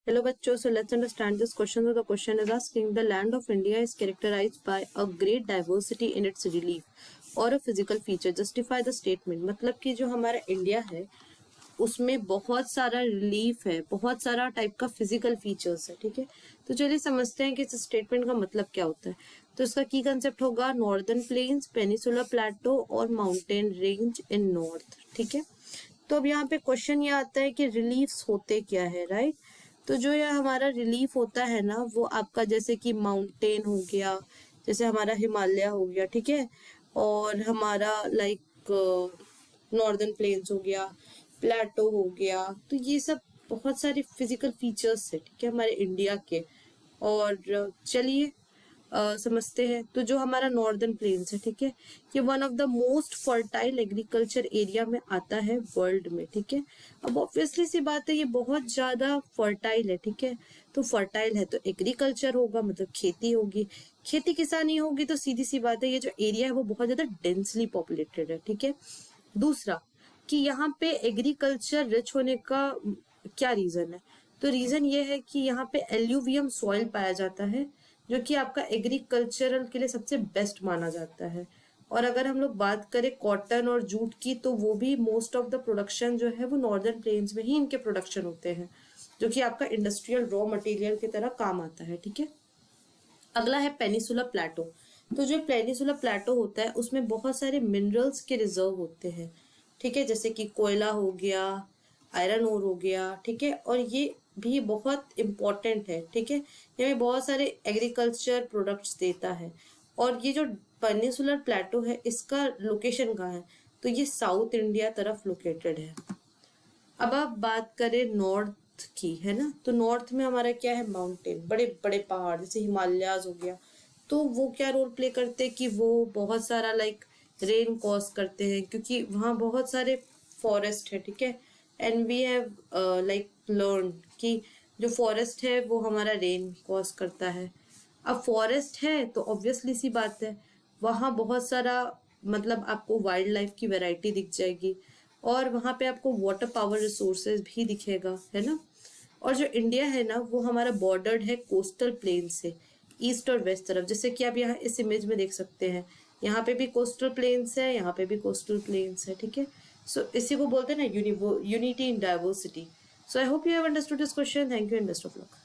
Hello बच्चों, so let's understand this question. So the question is asking, the land of India is characterized by a great diversity in its relief or a physical feature. Justify the statement. मतलब कि जो हमारा India है उसमें बहुत सारा relief है, बहुत सारा टाइप का फिजिकल फीचर्स है, ठीक है। तो चलिए समझते हैं कि इस स्टेटमेंट का मतलब क्या होता है। तो इसका की कंसेप्ट होगा नॉर्दर्न प्लेन्स, पेनिसुलर प्लेटो और माउंटेन रेंज इन नॉर्थ, ठीक है। तो अब यहाँ पे क्वेश्चन ये आता है कि रिलीफ्स होते क्या है, राइट। तो जो ये हमारा रिलीफ होता है ना, वो आपका जैसे कि माउंटेन हो गया, जैसे हमारा हिमालय हो गया, ठीक है, और हमारा लाइक नॉर्दर्न प्लेन्स हो गया, प्लेटो हो गया। तो ये सब बहुत सारे फिजिकल फीचर्स है, ठीक है, हमारे इंडिया के। और चलिए समझते हैं। तो जो हमारा नॉर्दर्न प्लेन्स है, ठीक है, ये one of the most fertile agriculture area में आता है वर्ल्ड में, ठीक है। अब ऑब्वियसली सी बात है, ये बहुत ज्यादा फर्टाइल है, ठीक है। तो फर्टाइल है तो एग्रीकल्चर होगा, मतलब खेती होगी, खेती किसानी होगी, तो सीधी सी बात है ये जो एरिया है वो बहुत ज्यादा डेंसली पॉपुलेटेड है, ठीक है। दूसरा कि यहाँ पे एग्रीकल्चर रिच होने का क्या रीजन है। तो रीजन ये है कि यहाँ पे एल्यूवियम सॉइल पाया जाता है, जो कि आपका एग्रीकल्चरल के लिए सबसे बेस्ट माना जाता है। और अगर हम लोग बात करें कॉटन और जूट की, तो वो भी मोस्ट ऑफ द प्रोडक्शन जो है वो नॉर्दर्न प्लेन्स में ही इनके प्रोडक्शन होते हैं, जो कि आपका इंडस्ट्रियल रॉ मटेरियल की तरह काम आता है, ठीक है। अगला है पेनिसुलर प्लेटो। तो जो पेनिसुलर प्लेटो होता है उसमें बहुत सारे मिनरल्स के रिजर्व होते हैं, ठीक है, जैसे कि कोयला हो गया, आयरन ओर हो गया, ठीक है, और ये भी बहुत इम्पोर्टेंट है, ठीक है। ये भी बहुत सारे एग्रीकल्चर प्रोडक्ट्स देता है। और ये जो पेनिसुलर प्लेटो है इसका लोकेशन कहाँ है, तो ये साउथ इंडिया तरफ लोकेटेड है। अब आप बात करें नॉर्थ की, है ना, तो नॉर्थ में हमारा क्या है, माउंटेन, बड़े बड़े पहाड़, जैसे हिमालयाज हो गया। तो वो क्या रोल प्ले करते हैं कि वो बहुत सारा लाइक रेन कॉज करते हैं, क्योंकि वहाँ बहुत सारे फॉरेस्ट है, ठीक है। And we have like learn कि जो फॉरेस्ट है वो हमारा रेन कॉज करता है। अब फॉरेस्ट है तो ऑब्वियसली सी बात है वहाँ बहुत सारा मतलब आपको वाइल्ड लाइफ की वैरायटी दिख जाएगी, और वहाँ पे आपको वाटर पावर रिसोर्सेज भी दिखेगा, है ना। और जो इंडिया है ना वो हमारा बॉर्डर्ड है कोस्टल प्लेन से, ईस्ट और वेस्ट तरफ, जैसे कि आप यहाँ इस इमेज में देख सकते हैं। यहाँ पे भी कोस्टल प्लेन्स है, यहाँ पे भी कोस्टल प्लेन्स है, ठीक है। सो इसी को बोलते हैं ना unity in diversity. So I hope you have understood this question. Thank you and best of luck.